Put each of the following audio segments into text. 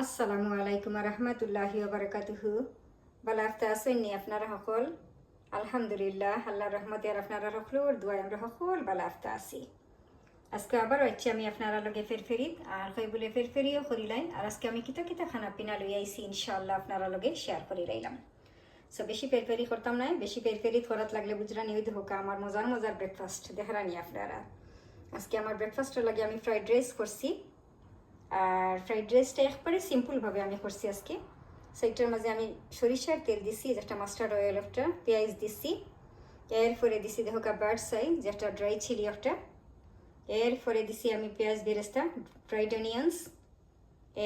আসসালামু আলাইকুম রহমতুল্লাহি বারাকাতুহু। বালা আফতা আসেননি আপনারা সকল? আলহামদুলিল্লাহ, আল্লাহর রহমতে আর আপনারা সকলের দোয়ায় আমরা সকল বালা আফতা আছি। আজকে আবার হচ্ছে আমি আপনারা লগে ফেরফেরিত আর কই বলে ফেরফেরিও করিলাম। আর আজকে আমি কিতা কিতা খানা পিনা লই আইছি ইনশাআল্লাহ আপনারা লগে শেয়ার করি রাইলাম। সো বেশি ফেরফেরি করতাম না, বেশি ফেরফেরি করাত লাগলে বুঝরা নিয়ে হোকা আমার মজার মজার ব্রেকফাস্ট দেখারানি আপনারা। আজকে আমার ব্রেকফাস্টের লাগে আমি ফ্রাইড রাইস করছি। আর ফ্রাইড রাইসটা একবারে সিম্পলভাবে আমি করছি আজকে। সেইটার মাঝে আমি সরিষার তেল দিছি, যেটা মাস্টার্ড অয়েল একটা, পেঁয়াজ দিছি, এরপরে দিছি দেখো বার্ড সাই যেটা ড্রাই চিলি একটা, এরপরে দিছি আমি পেঁয়াজ বেরেস্তা ফ্রাইড অনিয়ন্স,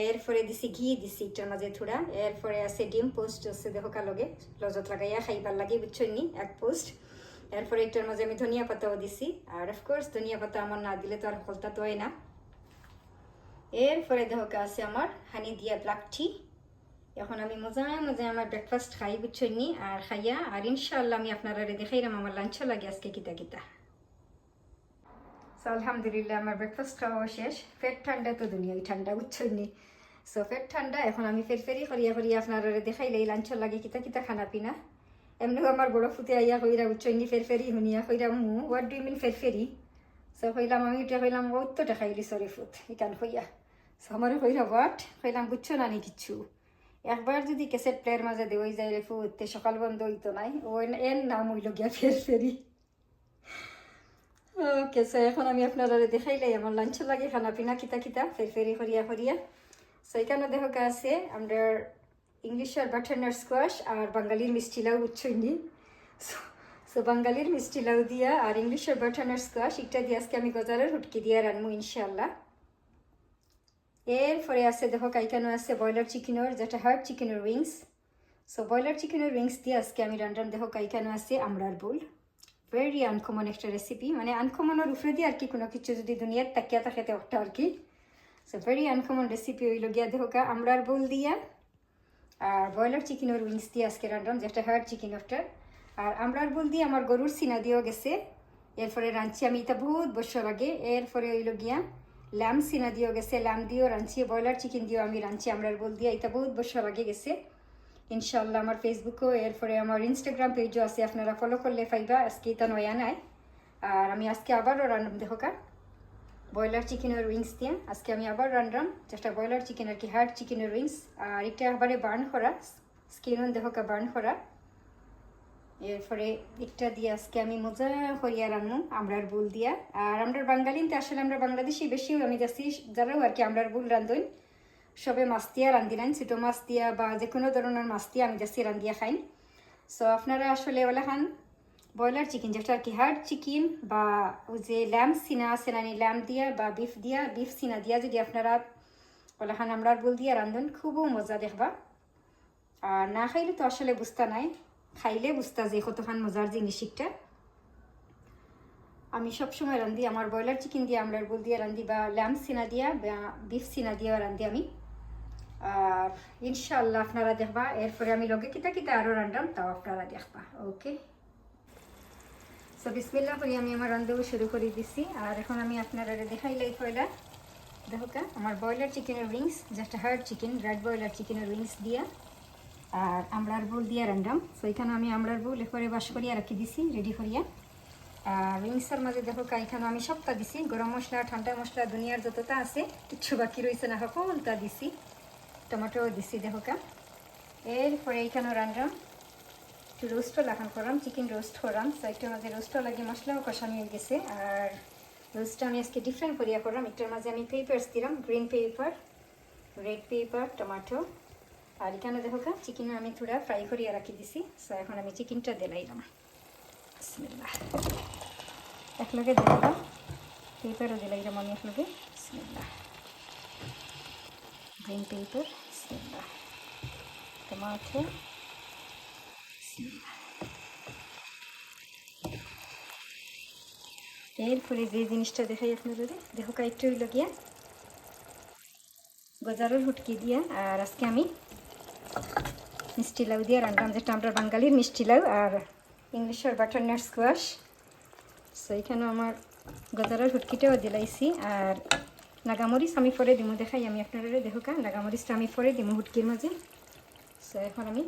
এরপরে দিছি ঘি দিছি এটার মাঝে থোড়া, এরপরে আছে ডিম পোস্ট আছে দেখো লগে লজত লাগাইয়া খাইবার লাগে বুঝছেন নি এক পোস্ট। এরপরে এটার মাঝে আমি ধনিয়া পাতাও দিছি, আর অফকোর্স ধনিয়া পাতা আমার না দিলে তো আর হলতা তো হয় না। এরপরে দেখো আছে আমার হানি দিয়া ব্ল্যাক টি। এখন আমি মজায় মজায় আমার ব্রেকফাস্ট খাই বুঝছেন নি, আর খাইয়া আর ইনশাআল্লাহ আমি আপনারা দেখাইলাম আমার লাঞ্চ লাগে আজকে কিতা কিতা। সো আলহামদুলিল্লাহ আমার ব্রেকফাস্ট খাওয়া শেষ। পেট ঠান্ডা তো দুনিয়ায় ঠান্ডা বুঝছেন নি। সো পেট ঠান্ডা, এখন আমি ফেরফেরি করিয়া করিয়া আপনারা দেখাইলে লাঞ্চ লাগে কিতা কিতা খানা পিনা। এমনিও আমার বড় ফুতে আইয়া কইরা বুঝছেন নি ফেরফেরি শুনিয়া কইরা হোয়াট ডু ইউ মিন ফেরফেরি। সো কইলাম আমি এটা কইলাম ও তো দেখাইলি সরি ফুত ইকান কইয়া। সো আমারও কইরা হোয়াট কইলাম বুঝছো না নি কিচ্ছু। একবার যদি ক্যাসেট প্লেয়ার মাঝে দেওয়াই যায় রে ফুতে সকাল বন্ধ হইতো নাই, ও এর নাম হইল গিয়া ফেরফেরি। ওকে, সো এখন আমি আপনারা দেখাইলাই আমার লাঞ্চ লাগে খানা পিনা কিতা কিতা ফেরফেরি করিয়া করিয়া। সো এখানে দেখো আছে আমরা ইংলিশের বাটারনাট স্কোয়াশ আর বাঙালির মিষ্টি লাউ বুঝছইনি। সো বাঙালির মিষ্টি লাউ দিয়া আর ইংলিশের বাটারনাট স্কোয়াশ এটা দিয়ে আজকে আমি গজারের হুটকি দিয়ে রানবো ইনশাআল্লাহ। এরপরে আছে দেখো কাইকানো আছে ব্রয়লার চিকেনের যেটা হার্ড চিকেনের উইংস। সো ব্রয়লার চিকেনের উইংস দিয়ে আজকে আমি রান্নান দেখো কাইকানো আছে আমরার বোল। ভেরি আনকমন একটা রেসিপি, মানে আনকমনের উপরে দিয়ে আর কি কোনো কিছু যদি দুনিয়ার তাকিয়া থাকেতে একটা আর কি। সো ভেরি আনকমন রেসিপি হইল গিয়া দেখো আমরার বোল দিয়া আর ব্রয়লার চিকেনের উইংস দিয়ে আজকে রান্নান যেটা হার্ড চিকেন একটা। আর আমরার বোল দিয়ে আমার গরুর সিনা দিয়েও গেছে। এরপরে রাঁধছি আমি এটা বহুত বছর আগে। এরপরে হইল গিয়া ল্যাম সিনা দিয়েও গেছে, ল্যাম দিয়েও রাঁধছি, ব্রয়লার চিকেন দিয়েও আমি রাঁধছি আমরার বোল দিয়ে, এটা বহুত বছর আগে গেছে ইনশাআল্লাহ। আমার ফেসবুকও এরপরে আমার ইনস্টাগ্রাম পেজও আছে, আপনারা ফলো করলে পাইবা। আজকে এটা নয়া নাই। আর আমি আজকে আবারও রান্নাম দেখোকা ব্রয়লার চিকেনের উইংস দিয়ে আজকে আমি আবার রান্নাম যেটা ব্রয়লার চিকেন আর কি হার্ড চিকেনের উইংস। আর এটা আবারে বার্ন করা স্কিন দেখোকা বার্ন করা। এরপরে একটা দিয়ে আজকে আমি মজা করিয়া রান্নু আমরার বুল দিয়া। আর আমরার বাঙালিতে আসলে আমরা বাংলাদেশি বেশিও আমি যাচ্ছি যারাও আর কি আমরার বুল রান্ধন সবে মাছ দিয়া রান্ধিলেন, ছোটো মাছ দিয়া বা যে কোনো ধরনের মাছ দিয়া আমি যাচ্ছি রান্ধিয়া খাইন। সো আপনারা আসলে ওলা খান ব্রয়লার চিকেন যেটা আর কি হার্ড চিকেন বা ওই যে ল্যাম্প সিনা আছে না ল্যাম্প দিয়া বা বিফ সিনা দিয়া যদি আপনারা ওলা খান আমরার বুল দিয়া রান্ধন খুবও মজা দেখবা। আর না খাইলে তো আসলে বুঝতা নাই, খাইলে বুঝতা যে কতখান মজার জিনিস একটা। আমি সবসময় রান্ধি আমার ব্রয়লার চিকেন দিয়ে আমরার বুল দিয়ে রান্ধি বা ল্যাম্প সিনা দিয়া বা বিফ সিনা দিয়েও রান্ধি আমি। আর ইনশাআল্লাহ আপনারা দেখবা এরপরে আমি লগে কিতা কিতা আরও রান্ধাম তাও আপনারা দেখবা। ওকে, সো বিসমিল্লাহ করি আমি আমার রান্ধাও শুরু করে দিছি। আর এখন আমি আপনারা দেখাইলাই পয়লা দেখো আমার ব্রয়লার চিকেনের উইংস যেটা হার্ড চিকেন রেড ব্রয়লার চিকেনের উইংস দিয়া আর আমরার বোল দিয়া রান্ধাম। সো এখানে আমি আমরার বোল এরপরে বাস করিয়া রাখি দিছি রেডি করিয়া। আর উইংসের মাঝে দেখো এখানে আমি সবটা দিছি, গরম মশলা ঠান্ডা মশলা দুনিয়ার যতটা আছে কিচ্ছু বাকি রয়েছে না সকলটা দিছি, টমেটো দিছি দেখো। এরপরে এইখানে রান্নাম একটু রোস্টও লাগান করাম, চিকেন রোস্ট করাম। তো একটার মাঝে রোস্টও লাগে মশলাও কষানো হয়ে গেছে। আর রোস্টটা আমি আজকে ডিফারেন্ট করিয়া করাম। একটার মাঝে আমি পেপারস দিলাম, green paper, red paper, tomato. আর এখানে দেখো চিকেন আমি থোড়া ফ্রাই করিয়া রাখি দিছি। সো এখন আমি চিকেনটা দিলাইলাম বিসমিল্লাহ একলগে দিলাম, পেপারও দিলাইলাম আমি একলগে বিসমিল্লাহ, গ্রিন পেপার বিসমিল্লাহ, টমেটো এরপরে যে জিনিসটা দেখাই আপনাদের দেখো একটু হইল গিয়া গজারের হুটকি দিয়া। আর আজকে আমি মিষ্টি লাউ দিয়ে রান্নাম যেটা আমরা বাঙালির মিষ্টি লাউ আর ইংলিশের বাটারনাট স্কোয়াশ। সো এখানে আমার গজারের হুটকিটাও দিলাইছি আর নাগামরিচ আমি পরে দিমু, দেখাই আমি আপনারা দেখোকা। নাগামরিচটা আমি পরে দিমু হুটকির মাঝে। সো এখন আমি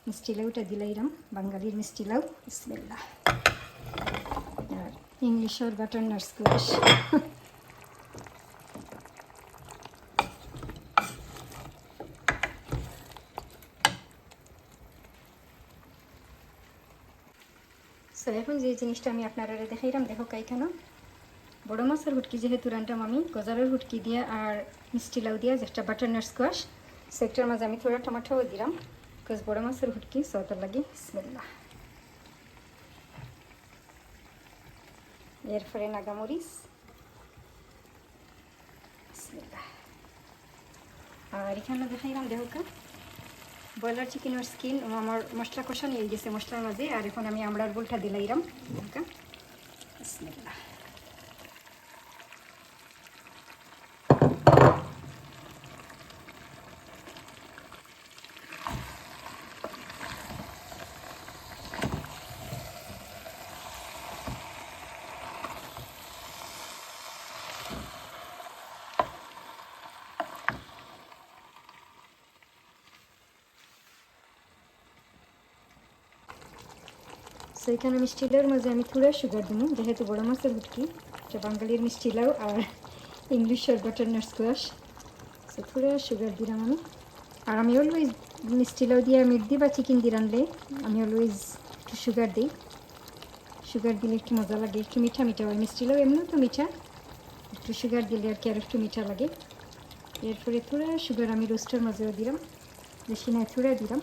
মিষ্টি লাউটা দিলাইরাম, বাঙালির মিষ্টি লাউ। বিসমিল্লাহ। আর ইংলিশের বাটারনাট স্কোয়াশ। সো এখন যে জিনিসটা আমি আপনারা দেখাইলাম দেখো কেন বড় মাছের হুটকি যেহেতু রান্নাম আমি গজারের হুটকি দিয়ে আর মিষ্টি লাউ দিয়ে যেটা বাটারনাট স্কোয়াশ, সেটার মাঝে আমি থোড়া টমাটোও দিলাম বিকজ বড় মাছের হুটকি সতর লাগে। বিসমিল্লাহ। এরপরে নাগামরিচ। বিসমিল্লাহ। আর এখানে দেখাইলাম দেখো ব্রয়লার চিকেনের স্কিন আমার মশলা কষা নিয়ে গেছে মশলার মাঝে। আর এখন আমি আমড়ার বোলটা দিলাইরাম। বিসমিল্লাহ। সো এখানে মিষ্টি লাউর মাঝে আমি থোড়া সুগার দিব যেহেতু বড় মাছের হুটকি, এটা বাঙালির মিষ্টি লাউ আর ইংলিশের বাটারনাট স্কোয়াশ। সো থোড়া সুগার দিলাম আমি। আর আমি অলওয়েজ মিষ্টি লাউ দিয়ে মিট দিই বা চিকেন দিয়ে রানলে আমি অলওয়েজ একটু সুগার দিই। সুগার দিলে একটু মজা লাগে, একটু মিঠা মিঠা হয়। মিষ্টি লাউ এমনিও তো মিঠা, একটু সুগার দিলে আর কি আর একটু মিঠা লাগে। এরপরে থোড়া সুগার আমি রোস্টের মাঝেও দিলাম, বেশি নয় থোড়া দিলাম।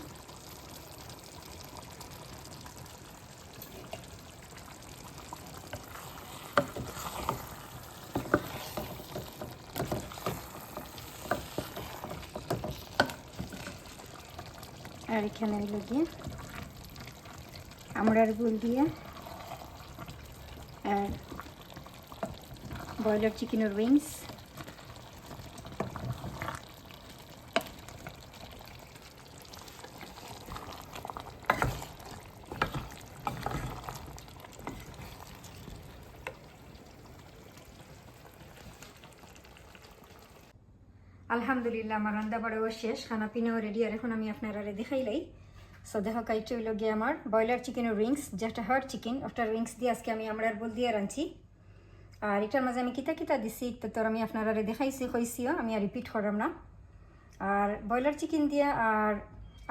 আর এখানে হলো গিয়ে আমড়ার বোল দিয়ে আর ব্রয়লার চিকেনের উইংস। আলহামদুলিল্লাহ আমার রান্না বাড়াও শেষ, খানা পিনাও রেডি। আর এখন আমি আপনারা দেখাইলাই। সো দেখো কাইটা হইল গিয়ে আমার ব্রয়লার চিকেনের উইংস, যেটা হার্ড চিকেন ওটার উইংস দিয়ে আজকে আমি আমড়ার বোল দিয়ে রাঁধছি। আর এটার মাঝে আমি কিতা কিতা দিছি তোর আমি আপনারা দেখাইছি হয়েছিও, আমি আর রিপিট করলাম না। আর ব্রয়লার চিকেন দিয়ে আর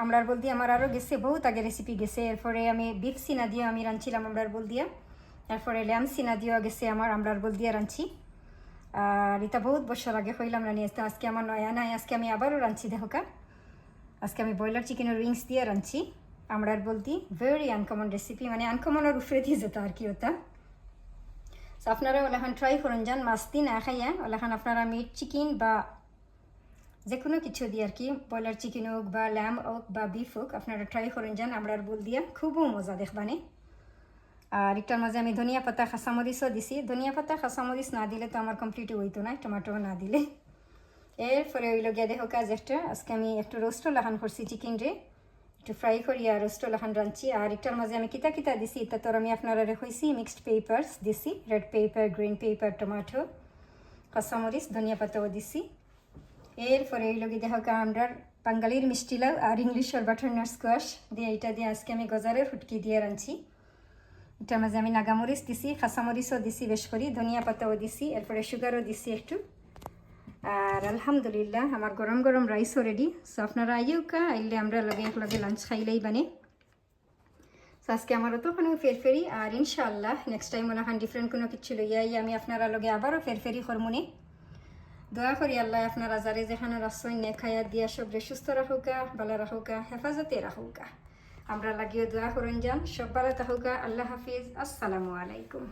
আমড়ার বোল দিয়ে আমার আরও গেছে, বহুত আগে রেসিপি গেছে। এরপরে আমি বিফ সিনা দিয়ে আমি রাঁধছিলাম আমড়ার বোল দিয়ে। এরপরে ল্যাম সিনা দিয়েও গেছে আমার আমড়ার বোল দিয়ে রাঁধছি। আর এটা বহুত বছর আগে হইলাম রানি, আজকে আমার নয়া নাই, আজকে আমি আবারও রাঁধছি দেখোকা। আজকে আমি ব্রয়লার চিকেনের উইংস দিয়ে রাঁধছি আমড়ার বোল দিয়ে। ভেরি আনকমন রেসিপি, মানে আনকমনের উপরে দিয়ে যেত আর কি ওটা। সো আপনারা ওলাখান ট্রাই করুন যান, মাস্তি না খাইয়া ওলাখান আপনারা মিট চিকেন বা যে কোনো কিছু দিয়ে আর কি, ব্রয়লার চিকেন হোক বা ল্যাম হোক বা বিফ হোক, আপনারা ট্রাই করুন যান আমড়ার বোল দিয়া, খুবও মজা দেখবানে। আর এটার মাঝে আমি ধনিয়া পাতা খাসামরিচও দিছি। ধনিয়া পাতা খাসামরিচ না দিলে তো আমার কমপ্লিটই হইতো না, টমেটো না দিলে। এরপরে হইল গিয়া দেখো কাজ একটা, আজকে আমি একটু রোস্টও লাহান করছি চিকেন রে, একটু ফ্রাই করি আর রোস্টও লাহান রাঁধছি। আর এটার মাঝে আমি কিতা কিতা দিছি এটা তোর আমি আপনারা রেখেছি। মিক্সড পেপার্স দিছি, red paper, green paper, tomato, কাঁচামরিচ, ধনিয়া পাতাও দিছি। এরপরে হইল গিয়ে দেখো আমরা বাঙালির মিষ্টি লাউ আর ইংলিশের বাটারনাট স্কোয়াশ দিয়ে এটা দিয়ে আজকে আমি গজারের হুটকি দিয়ে রাঁধছি। এটার মাঝে আমি নাগামরিচ দিছি, কাঁচামরিচও দিছি বেশ করি, ধনিয়া পাতাও দিছি, এরপরে সুগারও দিছি একটু। আর আলহামদুলিল্লাহ আমার গরম গরম রাইসও রেডি। সো আপনারা আইও কা আইলে আমরা লগে একলগে লাঞ্চ খাইলেই বানে। সো আজকে আমারও তো কোনো ফেরফেরি। আর ইনশাআল্লাহ নেক্সট টাইম ওনাখান ডিফারেন্ট কোনো কিছু লইয়াই আমি আপনারা লগে আবারও ফেরফেরি করমুনে। দোয়া করি আল্লাহ আপনারা যারে যেখানে রাসই নে খায়া দিয়া সবরে সুস্থ রাখুকা, ভালো রাখুকা, হেফাজতে রাখুকা। আমরা লাগিও দোয়া করুন যান, সব ভালো থাকুকা। আল্লাহ হাফিজ, আসসালামু আলাইকুম।